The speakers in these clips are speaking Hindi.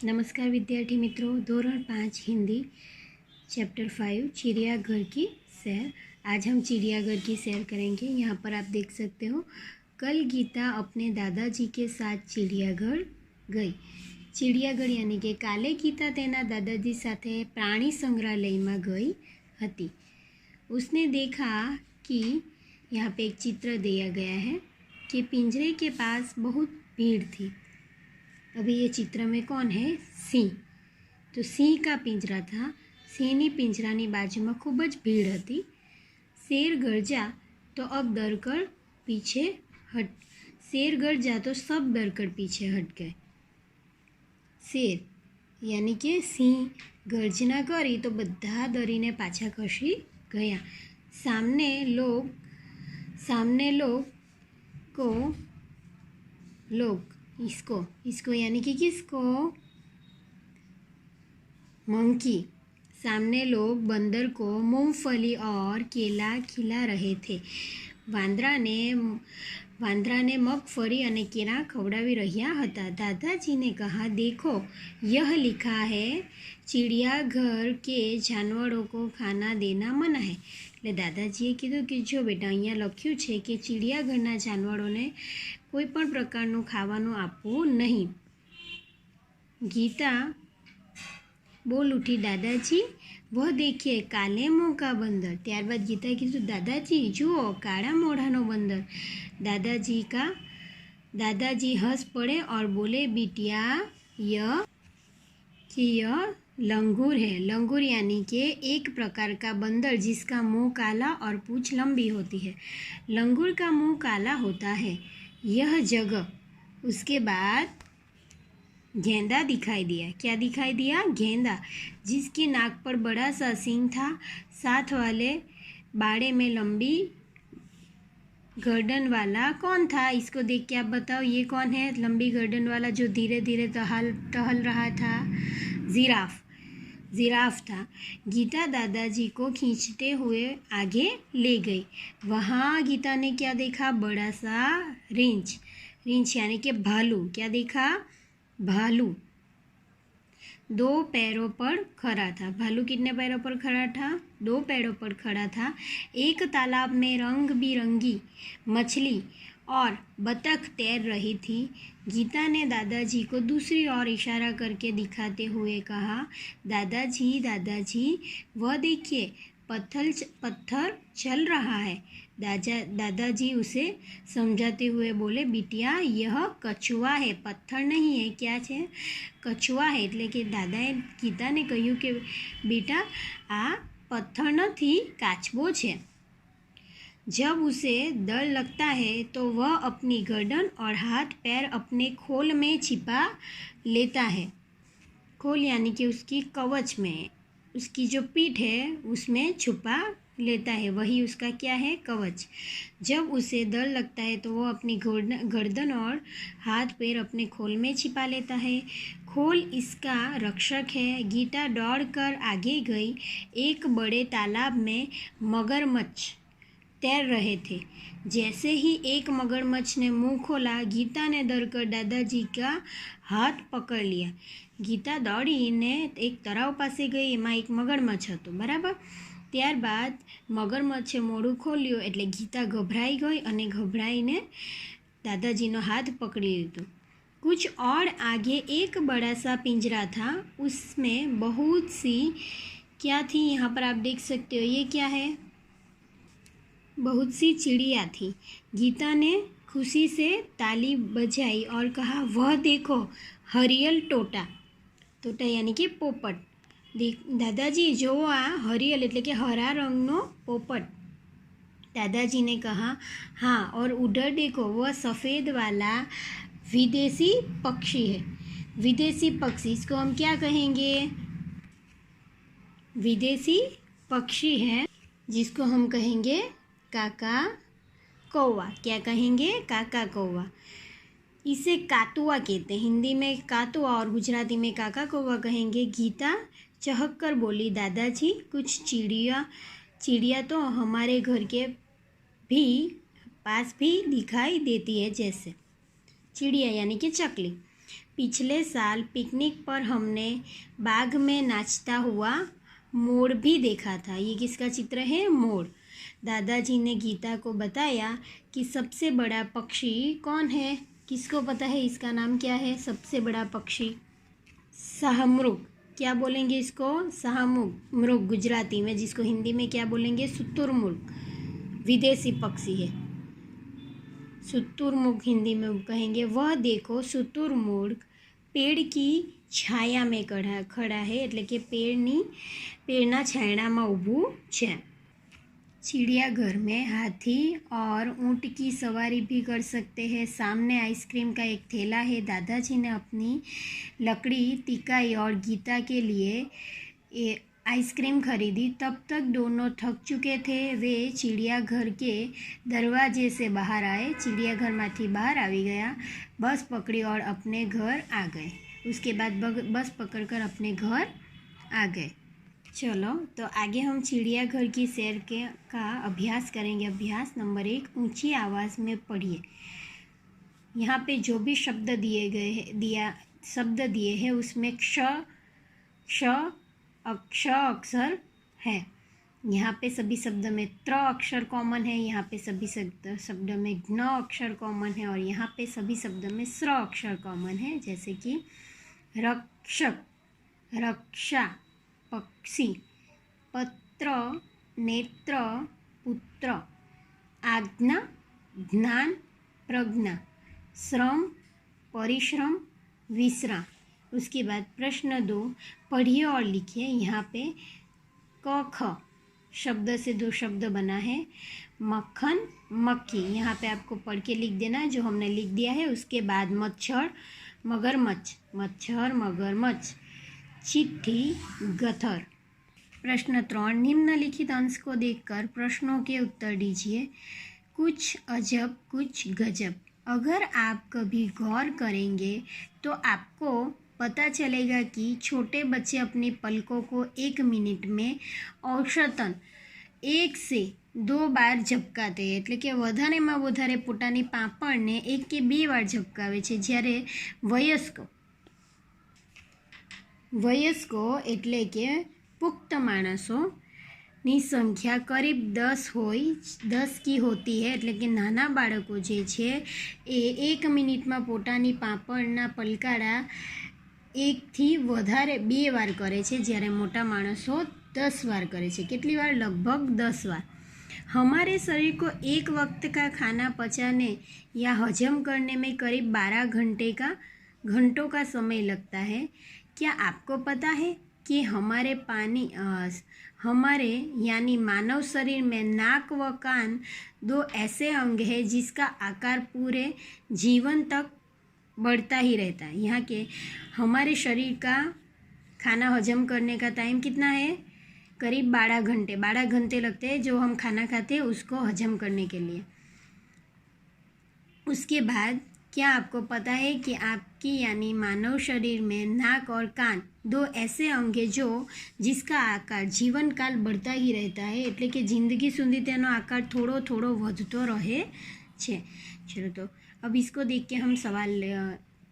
नमस्कार विद्यार्थी मित्रों, धोरण 5 हिंदी चैप्टर 5 चिड़ियाघर की सैर। आज हम चिड़ियाघर की सैर करेंगे। यहाँ पर आप देख सकते हो, कल गीता अपने दादाजी के साथ चिड़ियाघर गई। चिड़ियाघर यानी कि काले गीता तेना दादाजी साथे प्राणी संग्रहालयમાં गई હતી। उसने देखा कि यहाँ पे एक चित्र दिया गया है कि पिंजरे के पास बहुत भीड़ थी। अभी ये चित्र में कौन है? सिंह। तो सिंह का पिंजरा था। सिंहनी पिंજરાની બાજુમાં ખૂબ જ ભીડ હતી। शेर गरजा तो अब डरकर पीछे हट शेर गरजा तो सब डरकर पीछे हट गए। शेर यानी कि सिंह गर्जना करी तो બધા डरीने पाछा खसी गया। सामने लोग इसको यानी कि किसको? मंकी। सामने लोग बंदर को मूंगफली और केला खिला रहे थे। वांदरा ने मगफली और केला खवડાવી રહ્યા હતા। दादाजी ने कहा, देखो यह लिखा है चिड़ियाघर के जानवरों को खाना देना मना है। એટલે દાદાજીએ કીધું કે જો બેટા, અહીંયા લખ્યું છે કે ચિડિયાઘરના જાનવરોને કોઈ પણ પ્રકારનું ખાવાનું આપવું નહીં। गीता बोल उठी, दादाजी वह देखिए काले मुंह का बंदर। ત્યારબાદ ગીતા કીધું, दादाजी जुओ काला मोढ़ानो बंदर। दादाजी हंस पड़े और बोले, बिटिया यह लंगूर है। लंगूर यानी कि एक प्रकार का बंदर जिसका मुंह काला और पूंछ लंबी होती है। लंगूर का मुंह काला होता है। यह जगह उसके बाद गेंदा दिखाई दिया। क्या दिखाई दिया? गेंदा, जिसकी नाक पर बड़ा सा सींग था। साथ वाले बाड़े में लंबी गर्दन वाला कौन था? इसको देख के आप बताओ, ये कौन है लंबी गर्दन वाला जो धीरे धीरे टहल रहा था? जिराफ था। गीता दादाजी को खींचते हुए आगे ले गई। वहाँ गीता ने क्या देखा? बड़ा सा रींछ यानी कि भालू। क्या देखा? भालू 2 पैरों पर खड़ा था। भालू कितने पैरों पर खड़ा था? 2 पैरों पर खड़ा था। एक तालाब में रंग बिरंगी मछली और बतख तैर रही थी। गीता ने दादाजी को दूसरी ओर इशारा करके दिखाते हुए कहा, दादाजी वह देखिए पत्थर चल रहा है। दादाजी उसे समझाते हुए बोले, बिटिया यह कछुआ है, पत्थर नहीं है। क्या है? कछुआ है। એટલે કે દાદાએ ગીતાને કહ્યું કે બેટા આ પથ્થર નથી, કાચબો છે। जब उसे डर लगता है तो वह अपनी गर्दन और हाथ पैर अपने खोल में छिपा लेता है। खोल यानी कि उसकी कवच में, उसकी जो पीठ है उसमें छुपा लेता है, वही उसका क्या है? कवच। जब उसे डर लगता है तो वह अपनी गर्दन और हाथ पैर अपने खोल में छिपा लेता है। खोल इसका रक्षक है। गीता दौड़कर आगे गई। एक बड़े तालाब में मगरमच्छ तैर रहे थे। जैसे ही एक मगरमच्छ ने मुंह खोला, गीता ने डरकर दादाजी का हाथ पकड़ लिया। गीता दौड़ीने एक तराव पासे गई। एमां एक मगरमच्छ हतो, बराबर। ત્યારબાદ મગરમચ્છે મોઢું ખોલ્યું એટલે ગીતા ગભરાઈ ગઈ અને ગભરાઈને દાદાજીનો હાથ પકડી લીધો। कुछ और आगे एक बड़ा सा पिंजरा था। उसमें बहुत सी क्या थी? यहाँ पर आप देख सकते हो, ये क्या है? बहुत सी चिड़िया थी। गीता ने खुशी से ताली बजाई और कहा, वह देखो हरियल तोता यानी कि पोपट। दादाजी जो आ हरियल એટલે કે हरा रंगनो पोपट। दादाजी ने कहा, हाँ, और उधर देखो वह सफ़ेद वाला विदेशी पक्षी है। विदेशी पक्षी, इसको हम क्या कहेंगे? विदेशी पक्षी है जिसको हम कहेंगे काका कौवा। क्या कहेंगे? काका कौवा। इसे कातुआ कहते हैं। हिंदी में कातुआ और गुजराती में काका कौवा कहेंगे। गीता चहक कर बोली, दादाजी कुछ चिड़िया तो हमारे घर के भी पास भी दिखाई देती है। जैसे चिड़िया यानी कि चकली। पिछले साल पिकनिक पर हमने बाग में नाचता हुआ मोर भी देखा था। ये किसका चित्र है? मोर। दादाजी ने गीता को बताया कि सबसे बड़ा पक्षी कौन है? किसको पता है इसका नाम क्या है? सबसे बड़ा पक्षी शाहमृग। क्या बोलेंगे इसको? शाहमृग गुजराती में, जिसको हिंदी में क्या बोलेंगे? शुतुरमुर्ग। विदेशी पक्षी है, शुतुरमुर्ग हिंदी में कहेंगे। वह देखो शुतुरमुर्ग पेड़ की छाया में खड़ा है, એટલે કે पेड़ना छायડામાં ઊભું છે। चिड़ियाघर में हाथी और ऊँट की सवारी भी कर सकते हैं। सामने आइसक्रीम का एक ठेला है। दादाजी ने अपनी लकड़ी तिकाई और गीता के लिए आइसक्रीम खरीदी। तब तक दोनों थक चुके थे। वे चिड़ियाघर के दरवाजे से बाहर आए। चिड़ियाघर माथी बाहर आवी गया, बस पकड़ी और अपने घर आ गए। उसके बाद बस पकड़कर अपने घर आ गए। चलो तो आगे हम चिड़ियाघर की सैर का अभ्यास करेंगे। अभ्यास नंबर 1, ऊंची आवाज़ में पढ़िए। यहाँ पे जो भी शब्द दिए हैं उसमें क्ष अक्षर है। यहाँ पे सभी शब्द में त्र अक्षर कॉमन है, यहाँ पे सभी शब्द में ज्ञ अक्षर कॉमन है और यहाँ पे सभी शब्द में स्र अक्षर कॉमन है। जैसे कि रक्षक, रक्षा, पक्षी, पत्र, नेत्र, पुत्र, आज्ञा, ज्ञान, प्रज्ञा, श्रम, परिश्रम, विश्राम। उसके बाद प्रश्न 2, पढ़िए और लिखिए। यहाँ पे क ख शब्द से 2 शब्द बना है। मक्खन, मक्खी, यहाँ पे आपको पढ़ के लिख देना जो हमने लिख दिया है। उसके बाद मच्छर, मगरमच्छ, मच्छर, मगरमच्छ, चिट्ठी, गथर। प्रश्न 3, निम्नलिखित अंश को देखकर प्रश्नों के उत्तर दीजिए। कुछ अजब, कुछ गजब। अगर आप कभी गौर करेंगे तो आपको पता चलेगा कि छोटे बच्चे अपनी पलकों को 1 मिनट में औसतन 1 से 2 बार झपकाते हैं। એટલે કે વધારેમાં વધારે પોતાની પાંપણને 1 કે 2 વાર ઝપકાવે છે। જ્યારે વયસ્કો એટલે કે પુખ્ત માણસોની સંખ્યા करीब 10 की होती है। એટલે કે નાના બાળકો જે છે એ 1 મિનિટમાં પોતાની પાંપણના પલકારા 1 થી વધારે 2 વાર કરે છે, જ્યારે મોટા માણસો 10 बार करे छे। कितनी बार? लगभग 10 बार। हमारे शरीर को एक वक्त का खाना पचाने या हजम करने में करीब 12 घंटों का समय लगता है। क्या आपको पता है कि हमारे यानी मानव शरीर में नाक व कान 2 ऐसे अंग हैं जिसका आकार पूरे जीवन तक बढ़ता ही रहता है। यहाँ के हमारे शरीर का खाना हजम करने का टाइम कितना है? करीब 12 घंटे लगते हैं जो हम खाना खाते हैं उसको हजम करने के लिए। उसके बाद क्या आपको पता है कि आपकी यानी मानव शरीर में नाक और कान 2 ऐसे अंग हैं जिसका आकार जीवन काल बढ़ता ही रहता है। એટલે કે जिंदगी सुधी तेनो आकार थोड़ो थोड़ो વધતો રહે છે। चलो तो अब इसको देख के हम सवाल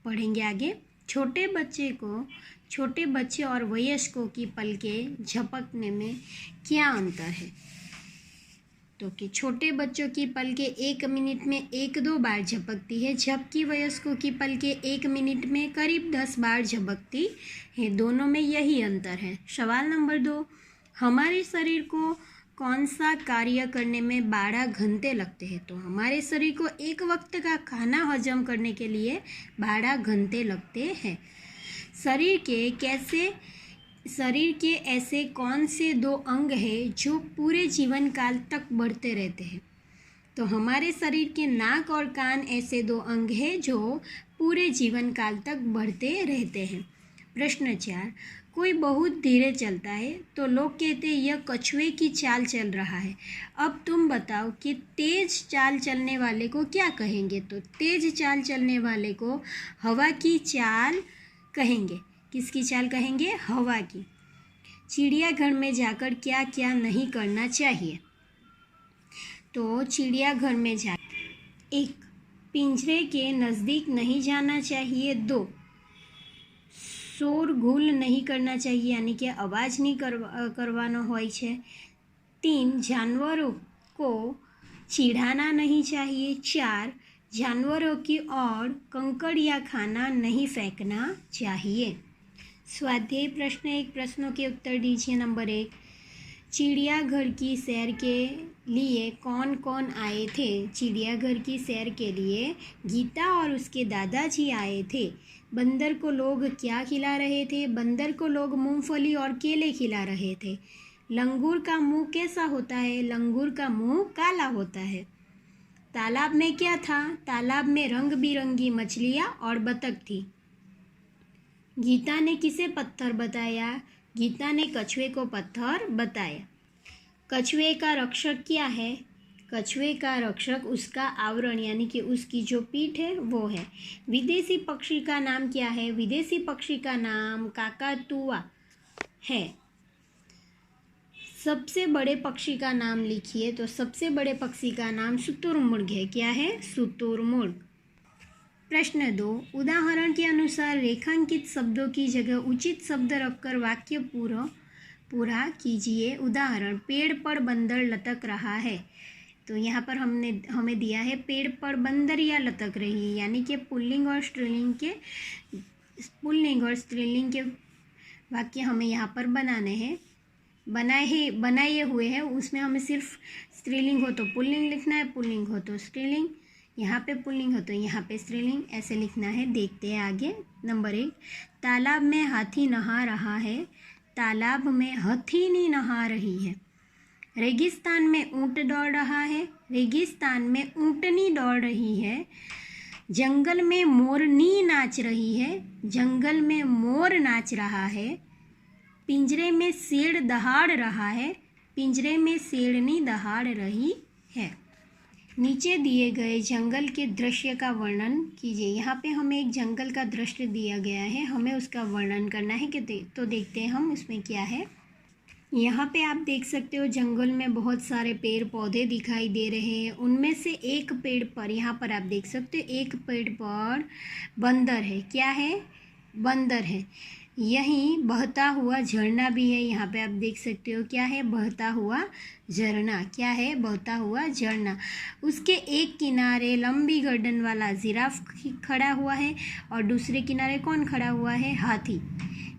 पढ़ेंगे आगे। छोटे बच्चे और वयस्कों की पलकें झपकने में क्या अंतर है? तो कि छोटे बच्चों की पलकें 1 मिनट में 1-2 बार झपकती है, जबकि वयस्कों की पलकें 1 मिनट में करीब 10 बार झपकती है। दोनों में यही अंतर है। सवाल नंबर 2, हमारे शरीर को कौन सा कार्य करने में 12 घंटे लगते हैं? तो हमारे शरीर को एक वक्त का खाना हजम करने के लिए 12 घंटे लगते हैं। शरीर के ऐसे कौन से 2 अंग हैं जो पूरे जीवन काल तक बढ़ते रहते हैं? तो हमारे शरीर के नाक और कान ऐसे 2 अंग हैं जो पूरे जीवन काल तक बढ़ते रहते हैं। प्रश्न 4, कोई बहुत धीरे चलता है तो लोग कहते हैं यह कछुए की चाल चल रहा है। अब तुम बताओ कि तेज चाल चलने वाले को क्या कहेंगे? तो तेज चाल चलने वाले को हवा की चाल कहेंगे। किसकी चाल कहेंगे? हवा की। चिड़ियाघर में जाकर क्या क्या नहीं करना चाहिए? तो चिड़ियाघर में जाकर 1, पिंजरे के नज़दीक नहीं जाना चाहिए। 2, शोरगुल नहीं करना चाहिए यानी कि अवाज नहीं करवानो હોય છે। 3 जानवरों को चिढ़ाना नहीं चाहिए। 4 जानवरों की ओर कंकड़ या खाना नहीं फेंकना चाहिए। स्वाध्याय प्रश्न 1 प्रश्नों के उत्तर दीजिए। नंबर 1, चिड़ियाघर की सैर के लिए कौन कौन आए थे? चिड़ियाघर की सैर के लिए गीता और उसके दादाजी आए थे। बंदर को लोग क्या खिला रहे थे? बंदर को लोग मूंगफली और केले खिला रहे थे। लंगूर का मुंह कैसा होता है? लंगूर का मुंह काला होता है। तालाब में क्या था? तालाब में रंग बिरंगी मछलियाँ और बतख थी। गीता ने किसे पत्थर बताया? गीता ने कछुए को पत्थर बताया। कछुए का रक्षक क्या है? कछुए का रक्षक उसका आवरण यानी कि उसकी जो पीठ है वो है। विदेशी पक्षी का नाम क्या है? विदेशी पक्षी का नाम काकातुआ है। सबसे बड़े पक्षी का नाम लिखिए। तो सबसे बड़े पक्षी का नाम शुतुरमुर्ग है। क्या है? शुतुरमुर्ग। प्रश्न 2, उदाहरण के अनुसार रेखांकित शब्दों की जगह उचित शब्द रखकर वाक्य पूरा कीजिए। उदाहरण, पेड़ पर बंदर लटक रहा है। तो यहाँ पर हमें दिया है पेड़ पर बंदरिया लटक रही, यानी कि पुल्लिंग और स्त्रीलिंग के वाक्य हमें यहाँ पर बनाने हैं। बनाए हुए हैं, उसमें हमें सिर्फ स्त्रीलिंग हो तो पुल्लिंग लिखना है, पुल्लिंग हो तो स्त्रीलिंग, यहाँ पे पुल्लिंग हो तो यहाँ पे स्त्रीलिंग, ऐसे लिखना है। देखते हैं आगे। नंबर 1, तालाब में हाथी नहा रहा है। तालाब में हथीनी नहा रही है। रेगिस्तान में ऊंट दौड़ रहा है। रेगिस्तान में ऊंटनी दौड़ रही है। जंगल में मोरनी नाच रही है। जंगल में मोर नाच रहा है। पिंजरे में शेर दहाड़ रहा है। पिंजरे में शेरनी दहाड़ रही है। नीचे दिए गए जंगल के दृश्य का वर्णन कीजिए। यहाँ पे हमें एक जंगल का दृश्य दिया गया है, हमें उसका वर्णन करना है कि तो देखते हैं हम उसमें क्या है। यहाँ पे आप देख सकते हो जंगल में बहुत सारे पेड़ पौधे दिखाई दे रहे हैं। उनमें से एक पेड़ पर, यहाँ पर आप देख सकते हो एक पेड़ पर बंदर है। क्या है? बंदर है। यहीं बहता हुआ झरना भी है। यहाँ पे आप देख सकते हो क्या है? बहता हुआ झरना। क्या है? बहता हुआ झरना। उसके एक किनारे लंबी गर्दन वाला जिराफ खड़ा हुआ है और दूसरे किनारे कौन खड़ा हुआ है? हाथी।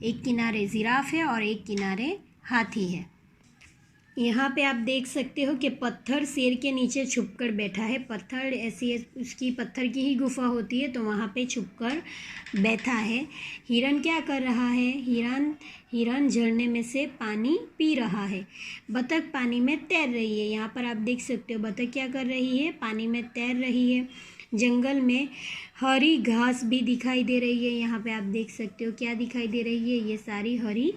एक किनारे जिराफ है और एक किनारे हाथी है। यहाँ पे आप देख सकते हो कि पत्थर शेर के नीचे छुपकर बैठा है। पत्थर ऐसी उसकी पत्थर की ही गुफा होती है, तो वहाँ पे छुपकर बैठा है। हिरन क्या कर रहा है? हिरन झरने में से पानी पी रहा है। बतख पानी में तैर रही है। यहाँ पर आप देख सकते हो बतख क्या कर रही है? पानी में तैर रही है। जंगल में हरी घास भी दिखाई दे रही है। यहाँ पे आप देख सकते हो क्या दिखाई दे रही है? ये सारी हरी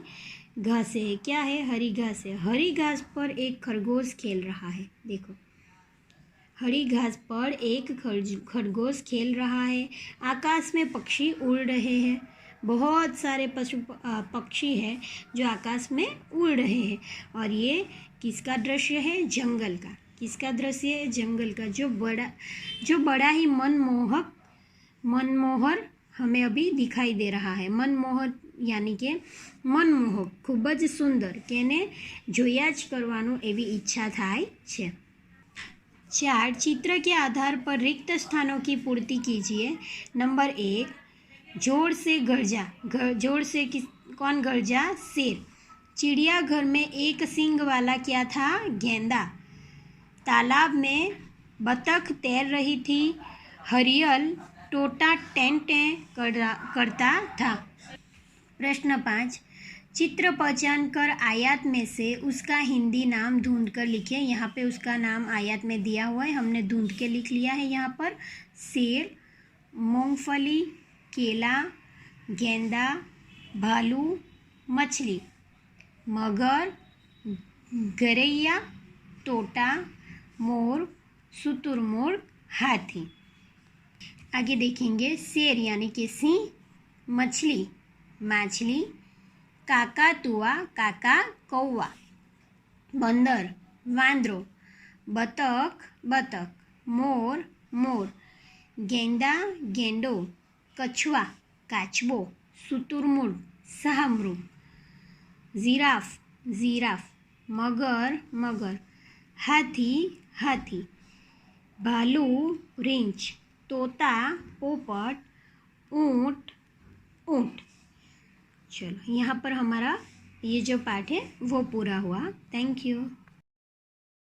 घासें है। क्या है? हरी घास है। हरी घास पर एक खरगोश खेल रहा है। देखो, हरी घास पर एक खरगोश खेल रहा है। आकाश में पक्षी उड़ रहे हैं। बहुत सारे पक्षी हैं जो आकाश में उड़ रहे हैं। और ये किसका दृश्य है? जंगल का। किसका दृश्य है? जंगल का। जो बड़ा ही मनमोहर हमें अभी दिखाई दे रहा है। मनमोहर यानी કે મનમોહક, ખૂબ જ સુંદર, કેને જોયા જ કરવાનું એવી ઈચ્છા થાય છે। 4, चित्र के आधार पर रिक्त स्थानों की पूर्ति कीजिए। नंबर 1, जोर से गरजा। जोर से कौन गरजा? शेर। चिड़ियाघर में एक सींग वाला क्या था? गेंदा। तालाब में बतख तैर रही थी। हरियल टोटा टें करता था। प्रश्न 5, चित्र पहचान कर आयत में से उसका हिंदी नाम ढूंढ कर लिखिए। यहाँ पे उसका नाम आयत में दिया हुआ है, हमने ढूंढ के लिख लिया है। यहाँ पर शेर, मूंगफली, केला, गेंदा, भालू, मछली, मगर, गरैया, तोता, मोर, शुतुरमुर्ग, हाथी। आगे देखेंगे शेर यानी कि सिंह, मछली माछली, काकातुआ काका कौवा, बंदर वांदरो, बतख मोर मोर, गेंदा गेंडो, कछुआ काचबो, शुतुरमुर्ग शाहमृग, जिराफ जिराफ, मगर मगर, हाथी हाथी, भालू रींछ, तोता पोपट, ऊँट ऊँट। चलो यहाँ पर हमारा ये जो पाठ है वो पूरा हुआ। Thank you.